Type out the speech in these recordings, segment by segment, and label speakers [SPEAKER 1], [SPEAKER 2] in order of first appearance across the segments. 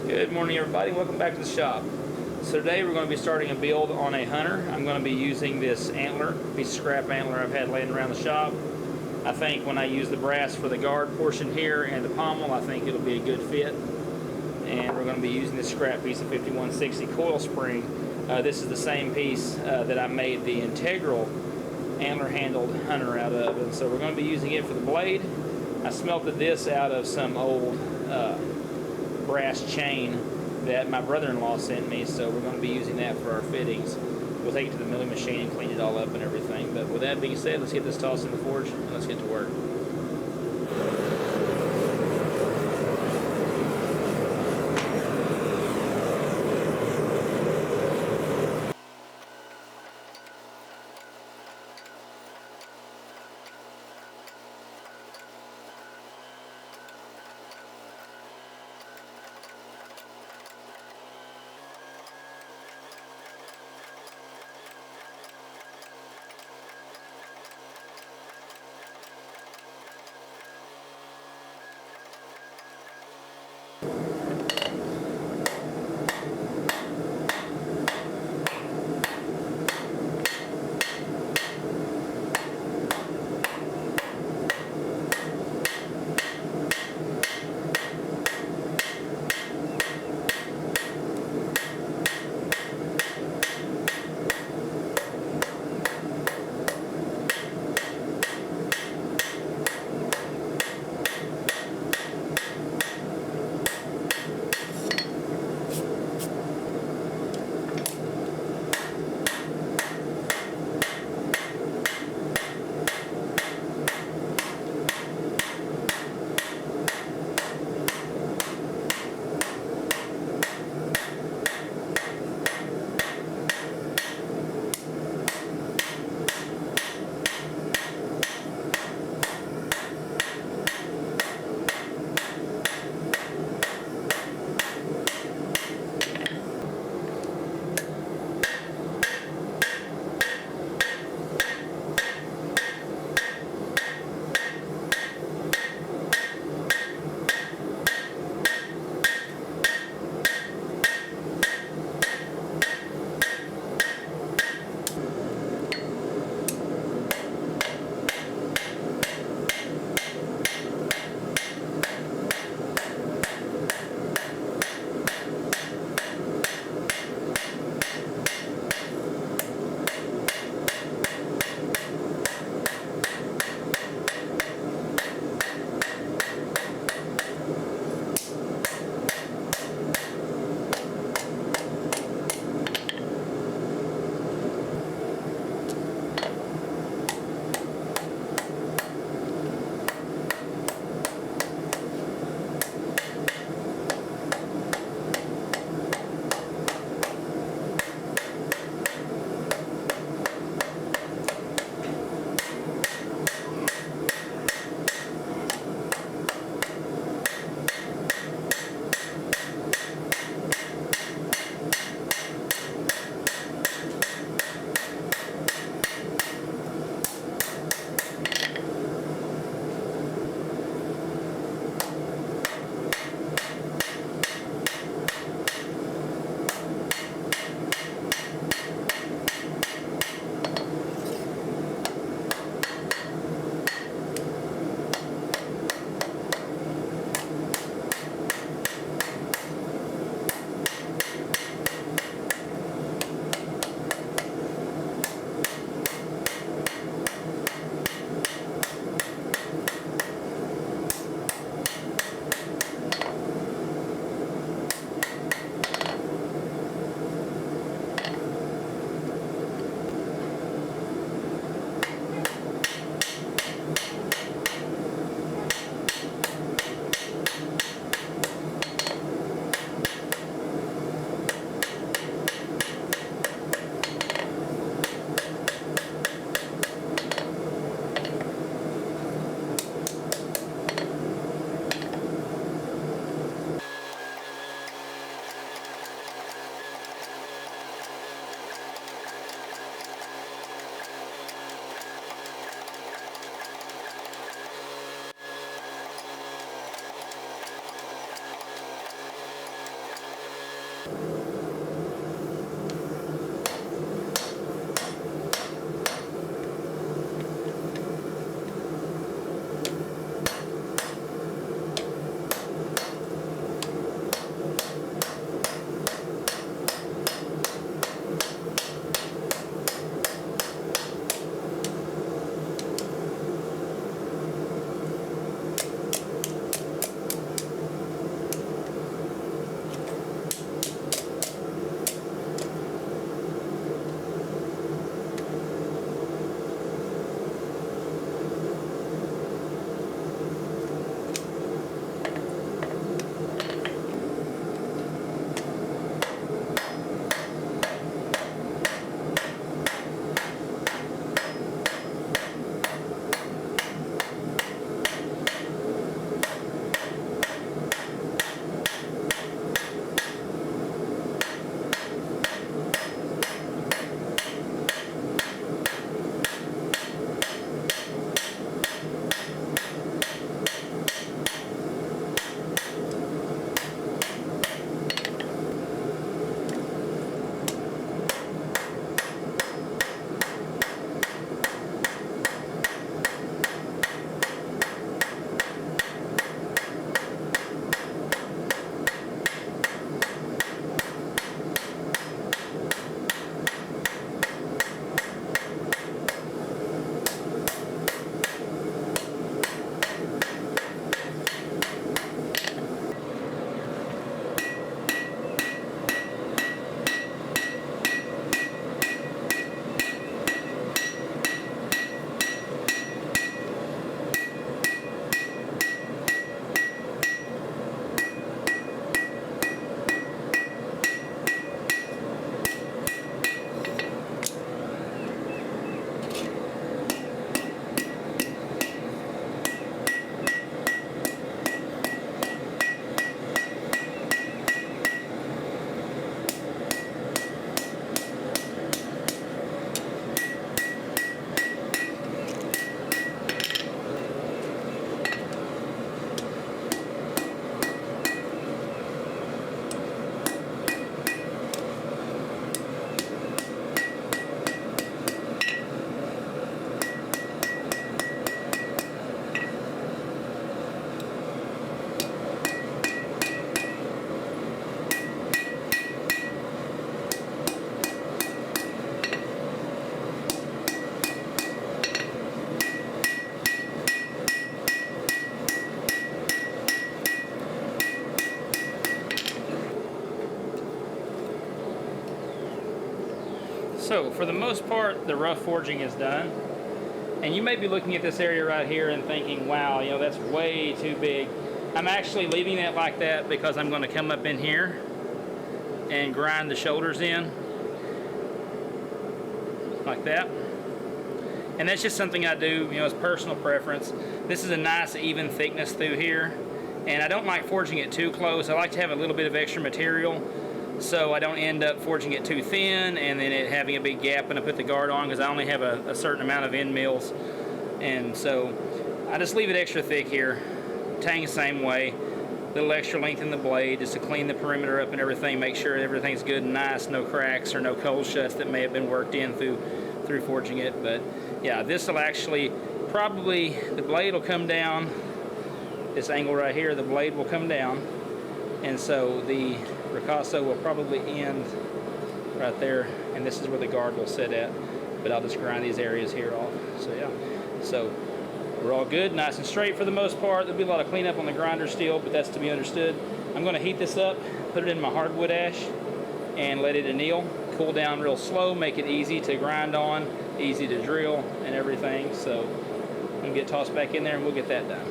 [SPEAKER 1] Good morning, everybody. Welcome back to the shop. So today we're going to be starting a build on a hunter. I'm going to be using this antler, piece of scrap antler I've had laying around the shop. I think when I use the brass for the guard portion here and the pommel, I think it'll be a good fit. And we're going to be using this scrap piece of 5160 coil spring. This is the same piece that I made the integral antler handled hunter out of, and so we're going to be using it for the blade. I smelted this out of some old brass chain that my brother-in-law sent me, so we're going to be using that for our fittings. We'll take it to the milling machine and clean it all up and everything. But with that being said, let's get this tossed in the forge and let's get to work. So for the most part, the rough forging is done. And you may be looking at this area right here and thinking, wow, you know, that's way too big. I'm actually leaving it like that because I'm going to come up in here and grind the shoulders in like that. And that's just something I do, you know, as personal preference. This is a nice even thickness through here. And I don't like forging it too close. I like to have a little bit of extra material so I don't end up forging it too thin and then it having a big gap when I put the guard on, because I only have a certain amount of end mills. And so I just leave it extra thick here. Tang the same way. A little extra length in the blade just to clean the perimeter up and everything, make sure everything's good and nice, no cracks or no cold shuts that may have been worked in through forging it. But yeah, this will actually probably, the blade will come down, this angle right here, the blade will come down, and so the ricasso will probably end right there, and this is where the guard will sit at, but I'll just grind these areas here off. So yeah, so we're all good, nice and straight for the most part. There'll be a lot of cleanup on the grinder still, but that's to be understood. I'm going to heat this up, put it in my hardwood ash, and let it anneal, cool down real slow, make it easy to grind on, easy to drill and everything. So I'm going to get tossed back in there and we'll get that done.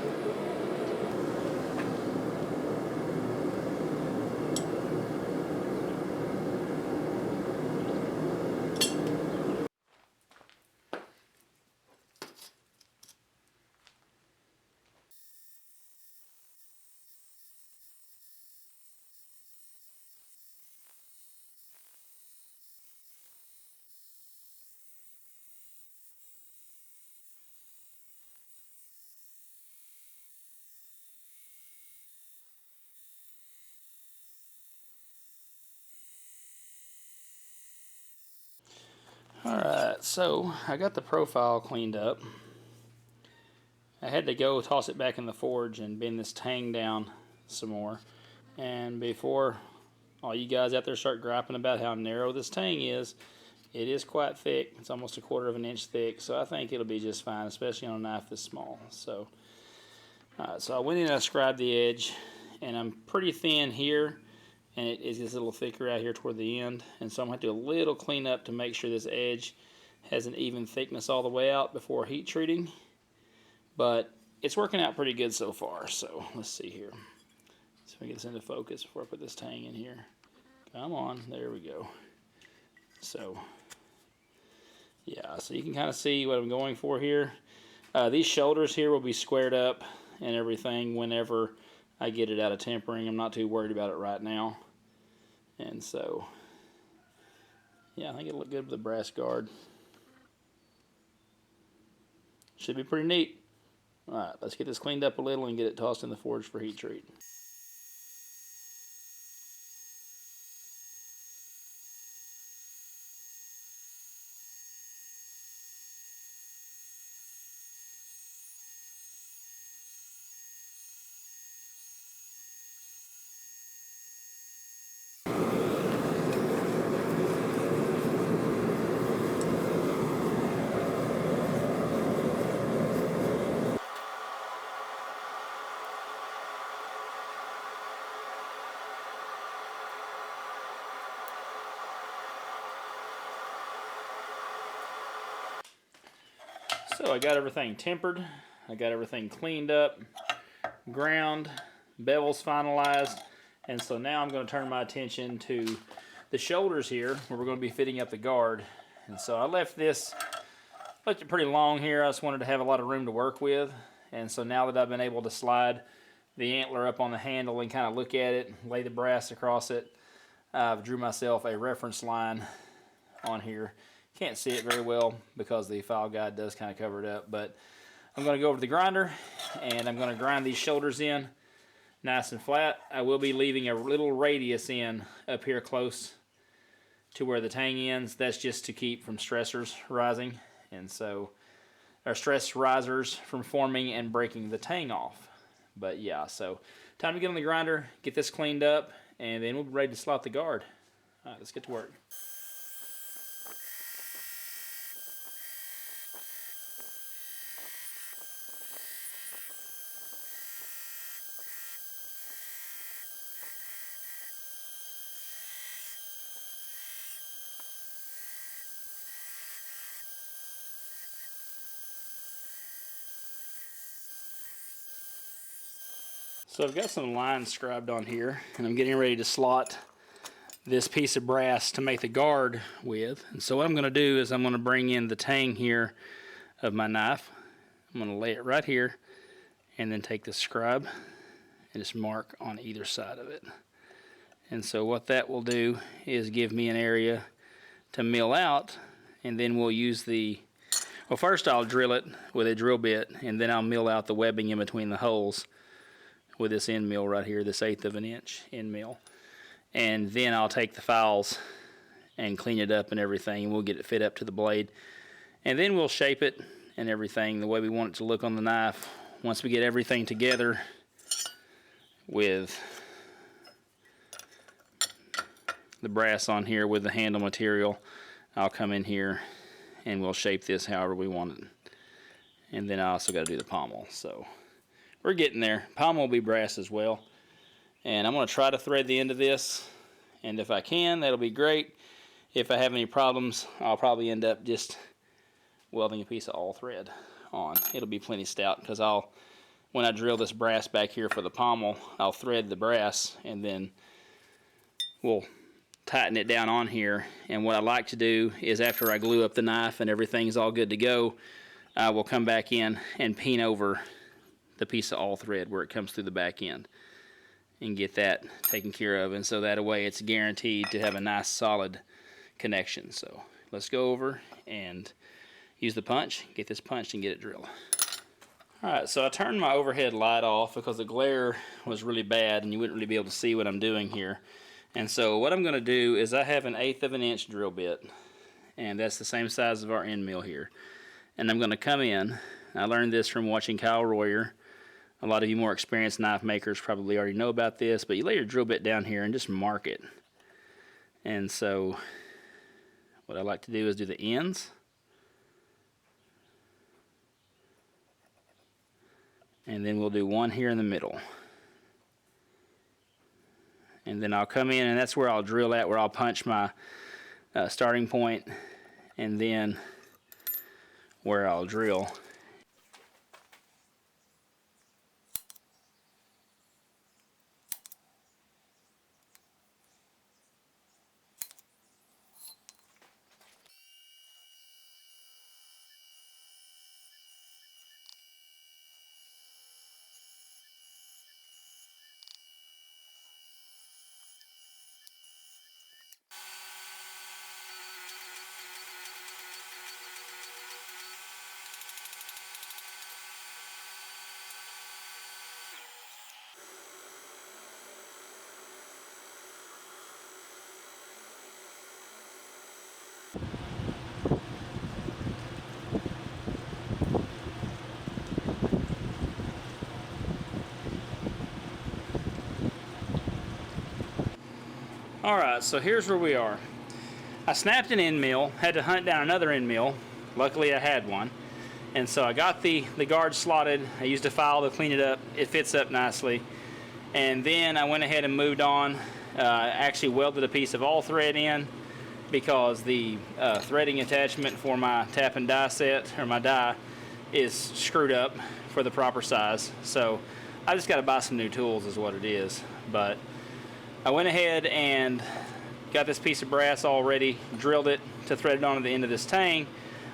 [SPEAKER 1] Alright, so I got the profile cleaned up. I had to go toss it back in the forge and bend this tang down some more. And before all you guys out there start griping about how narrow this tang is, it is quite thick. It's almost 1/4 of an inch thick, so I think it'll be just fine, especially on a knife this small. So I went in and I scribed the edge, and I'm pretty thin here, and it is just a little thicker out here toward the end. And so I'm going to do a little cleanup to make sure this edge has an even thickness all the way out before heat treating. But it's working out pretty good so far. So let's see here. So we get this into focus before I put this tang in here. Come on, there we go. So yeah, so you can kind of see what I'm going for here. These shoulders here will be squared up and everything whenever I get it out of tempering. I'm not too worried about it right now. And so, yeah, I think it'll look good with the brass guard. Should be pretty neat. Alright, let's get this cleaned up a little and get it tossed in the forge for heat treat. So I got everything tempered, I got everything cleaned up, ground, bevels finalized, and so now I'm going to turn my attention to the shoulders here where we're going to be fitting up the guard. And so I left it pretty long here. I just wanted to have a lot of room to work with, and so now that I've been able to slide the antler up on the handle and kind of look at it, lay the brass across it, I've drew myself a reference line on here. Can't see it very well because the file guide does kind of cover it up, but I'm going to go over to the grinder and I'm going to grind these shoulders in nice and flat. I will be leaving a little radius in up here close to where the tang ends. That's just to keep from stressors rising, and so our stress risers from forming and breaking the tang off. But yeah, so time to get on the grinder, get this cleaned up, and then we'll be ready to slot the guard. All right, let's get to work. So I've got some lines scribed on here, and I'm getting ready to slot this piece of brass to make the guard with. And so what I'm going to do is I'm going to bring in the tang here of my knife. I'm going to lay it right here, and then take the scribe and just mark on either side of it. And so what that will do is give me an area to mill out, and then we'll use well, first I'll drill it with a drill bit, and then I'll mill out the webbing in between the holes with this end mill right here, this 1/8 of an inch end mill. And then I'll take the files and clean it up and everything, and we'll get it fit up to the blade. And then we'll shape it and everything the way we want it to look on the knife. Once we get everything together with the brass on here with the handle material, I'll come in here and we'll shape this however we want it. And then I also got to do the pommel. So we're getting there. Pommel will be brass as well. And I'm going to try to thread the end of this, and if I can, that'll be great. If I have any problems, I'll probably end up just welding a piece of all thread on. It'll be plenty stout, because when I drill this brass back here for the pommel, I'll thread the brass and then we'll tighten it down on here. And what I like to do is, after I glue up the knife and everything's all good to go, I will come back in and peen over the piece of all thread where it comes through the back end and get that taken care of. And so that way it's guaranteed to have a nice solid connection. So let's go over and use the punch, get this punched, and get it drilled. Alright, so I turned my overhead light off because the glare was really bad and you wouldn't really be able to see what I'm doing here. And so what I'm going to do is, I have an 1/8 of an inch drill bit, and that's the same size of our end mill here. And I'm going to come in. I learned this from watching Kyle Royer. A lot of you more experienced knife makers probably already know about this, but you lay your drill bit down here and just mark it. And so what I like to do is do the ends. And then we'll do one here in the middle. And then I'll come in, and that's where I'll drill at, where I'll punch my starting point, and then where I'll drill. Alright, so here's where we are. I snapped an end mill, had to hunt down another end mill. Luckily I had one. And so I got the guard slotted. I used a file to clean it up. It fits up nicely. And then I went ahead and moved on. Actually welded a piece of all thread in because the threading attachment for my tap and die set, or my die, is screwed up for the proper size. So I just got to buy some new tools is what it is. But I went ahead and got this piece of brass all ready, drilled it to thread it onto the end of this tang,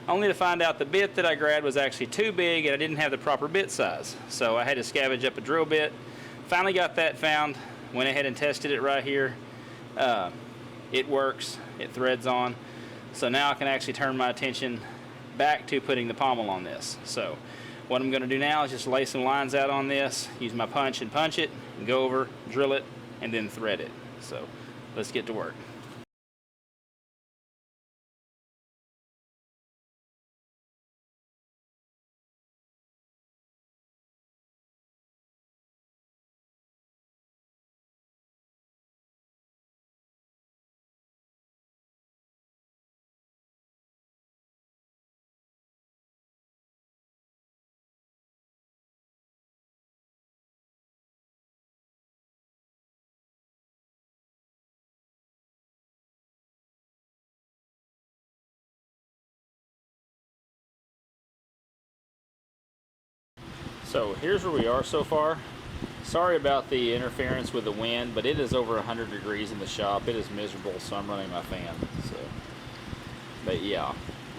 [SPEAKER 1] only to find out the bit that I grabbed was actually too big and I didn't have the proper bit size. So I had to scavenge up a drill bit. Finally got that found, went ahead and tested it right here. It works, it threads on. So now I can actually turn my attention back to putting the pommel on this. So what I'm going to do now is just lay some lines out on this, use my punch and punch it, and go over, drill it, and then thread it. So let's get to work. So here's where we are so far. Sorry about the interference with the wind, but it is over 100 degrees in the shop. It is miserable, so I'm running my fan. But yeah,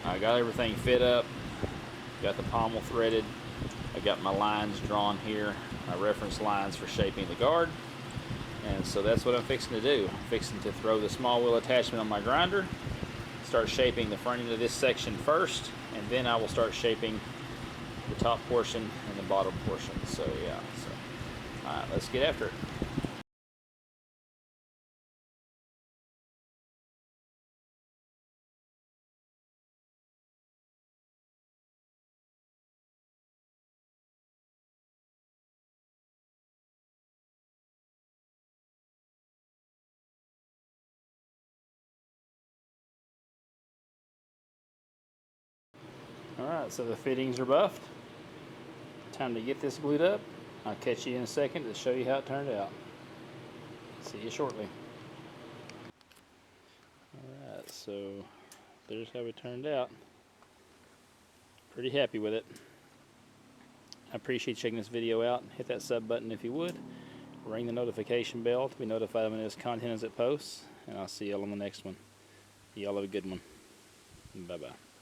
[SPEAKER 1] I got everything fit up, got the pommel threaded, I got my lines drawn here, my reference lines for shaping the guard, and so that's what I'm fixing to do. I'm fixing to throw the small wheel attachment on my grinder, start shaping the front end of this section first, and then I will start shaping the top portion and the bottom portion. So yeah, alright, let's get after it. Alright, so the fittings are buffed. Time to get this glued up. I'll catch you in a second to show you how it turned out. See you shortly. Alright, so there's how it turned out. Pretty happy with it. I appreciate you checking this video out. Hit that sub button if you would. Ring the notification bell to be notified when there's content as it posts. And I'll see y'all on the next one. Y'all have a good one. Bye-bye.